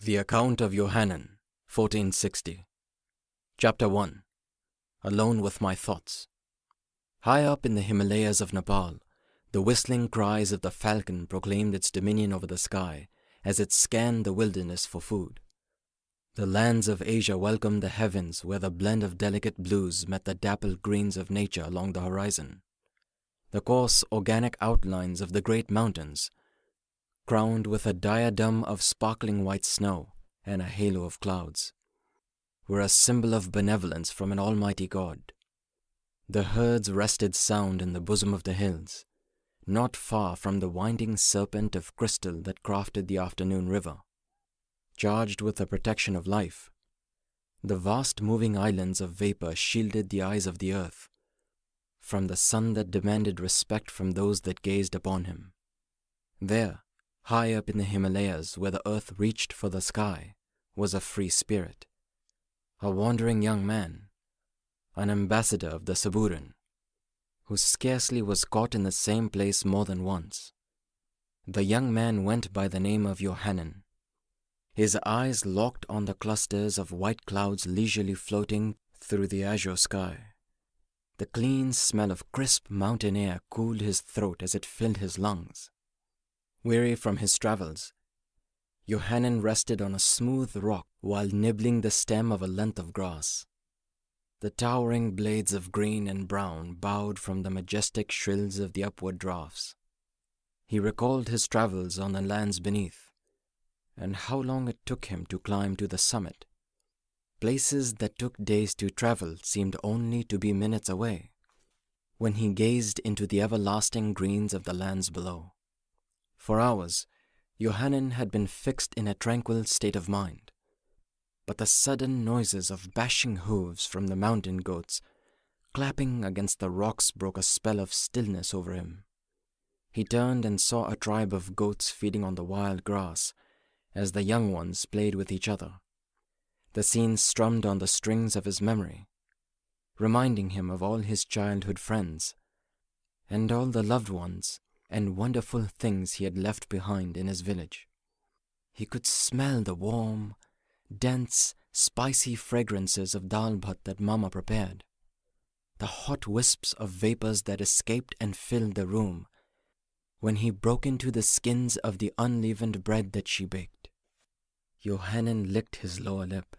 The Account of Yohanan, 1460. Chapter 1. Alone with My Thoughts. High up in the Himalayas of Nepal, the whistling cries of the falcon proclaimed its dominion over the sky as it scanned the wilderness for food. The lands of Asia welcomed the heavens where the blend of delicate blues met the dappled greens of nature along the horizon. The coarse organic outlines of the great mountains, crowned with a diadem of sparkling white snow and a halo of clouds, were a symbol of benevolence from an almighty God. The herds rested sound in the bosom of the hills, not far from the winding serpent of crystal that crafted the afternoon river. Charged with the protection of life, the vast moving islands of vapor shielded the eyes of the earth from the sun that demanded respect from those that gazed upon him. There, high up in the Himalayas where the earth reached for the sky, was a free spirit, a wandering young man, an ambassador of the Saburan, who scarcely was caught in the same place more than once. The young man went by the name of Yohanan, his eyes locked on the clusters of white clouds leisurely floating through the azure sky. The clean smell of crisp mountain air cooled his throat as it filled his lungs. Weary from his travels, Yohanan rested on a smooth rock while nibbling the stem of a length of grass. The towering blades of green and brown bowed from the majestic shrills of the upward drafts. He recalled his travels on the lands beneath, and how long it took him to climb to the summit. Places that took days to travel seemed only to be minutes away, when he gazed into the everlasting greens of the lands below. For hours, Yohanan had been fixed in a tranquil state of mind, but the sudden noises of bashing hooves from the mountain goats clapping against the rocks broke a spell of stillness over him. He turned and saw a tribe of goats feeding on the wild grass as the young ones played with each other. The scene strummed on the strings of his memory, reminding him of all his childhood friends and all the loved ones and wonderful things he had left behind in his village. He could smell the warm, dense, spicy fragrances of dal bhat that Mama prepared, the hot wisps of vapors that escaped and filled the room when he broke into the skins of the unleavened bread that she baked. Yohanan licked his lower lip.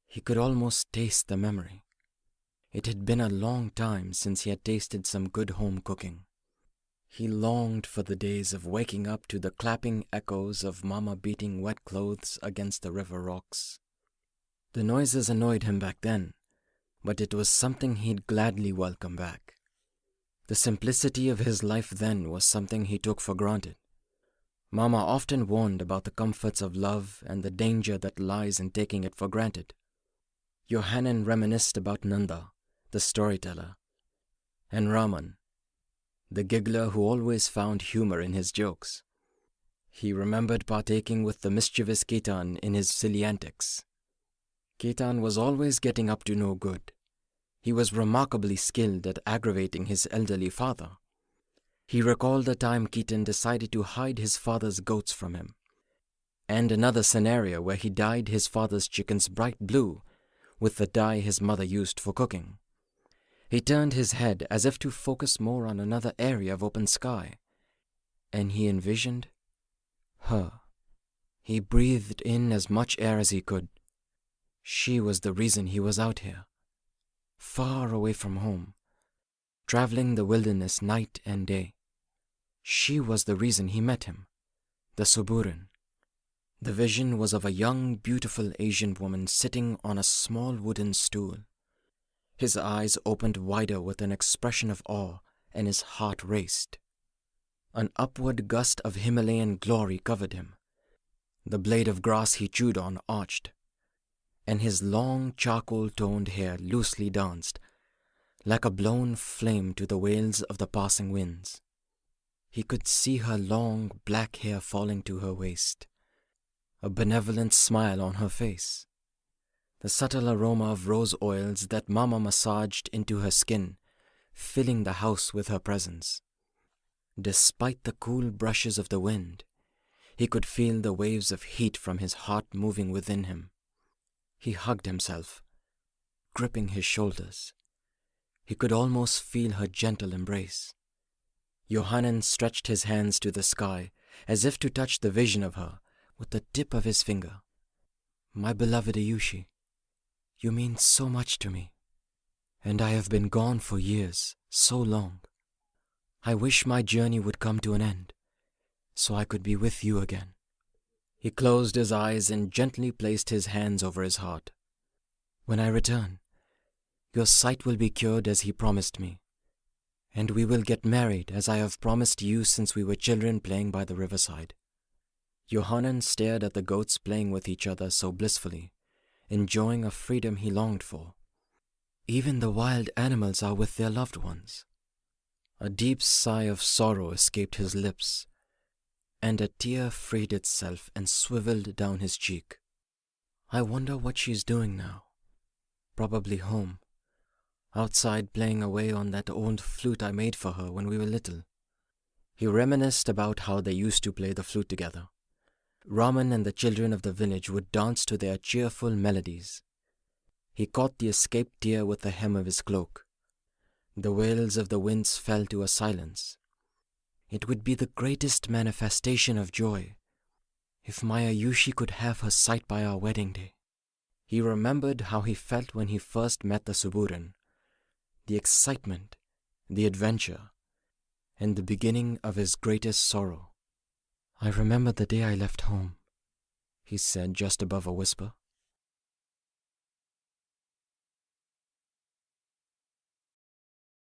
He could almost taste the memory. It had been a long time since he had tasted some good home cooking. He longed for the days of waking up to the clapping echoes of Mama beating wet clothes against the river rocks. The noises annoyed him back then, but it was something he'd gladly welcome back. The simplicity of his life then was something he took for granted. Mama often warned about the comforts of love and the danger that lies in taking it for granted. Yohanan reminisced about Nanda, the storyteller, and Raman, the giggler who always found humor in his jokes. He remembered partaking with the mischievous Ketan in his silly antics. Ketan was always getting up to no good. He was remarkably skilled at aggravating his elderly father. He recalled the time Ketan decided to hide his father's goats from him, and another scenario where he dyed his father's chickens bright blue with the dye his mother used for cooking. He turned his head as if to focus more on another area of open sky, and he envisioned her. He breathed in as much air as he could. She was the reason he was out here, far away from home, traveling the wilderness night and day. She was the reason he met him, the Saburan. The vision was of a young, beautiful Asian woman sitting on a small wooden stool. His eyes opened wider with an expression of awe, and his heart raced. An upward gust of Himalayan glory covered him. The blade of grass he chewed on arched, and his long charcoal-toned hair loosely danced, like a blown flame to the wails of the passing winds. He could see her long black hair falling to her waist, a benevolent smile on her face, the subtle aroma of rose oils that Mama massaged into her skin, filling the house with her presence. Despite the cool brushes of the wind, He could feel the waves of heat from his heart moving within him. He hugged himself, gripping his shoulders. He could almost feel her gentle embrace. Yohanan stretched his hands to the sky, as if to touch the vision of her with the tip of his finger. "My beloved Ayushi, you mean so much to me, and I have been gone for years, so long. I wish my journey would come to an end, so I could be with you again." He closed his eyes and gently placed his hands over his heart. "When I return, your sight will be cured as he promised me, and we will get married as I have promised you since we were children playing by the riverside." Yohanan stared at the goats playing with each other so blissfully, enjoying a freedom he longed for. Even the wild animals are with their loved ones. A deep sigh of sorrow escaped his lips, and a tear freed itself and swiveled down his cheek. "I wonder what she's doing now. Probably home, outside playing away on that old flute I made for her when we were little." He reminisced about how they used to play the flute together. Raman and the children of the village would dance to their cheerful melodies. He caught the escaped tear with the hem of his cloak. The wails of the winds fell to a silence. It would be the greatest manifestation of joy if my Ayushi could have her sight by our wedding day. He remembered how he felt when he first met the Suburan, the excitement, the adventure, and the beginning of his greatest sorrow. "I remember the day I left home," he said just above a whisper.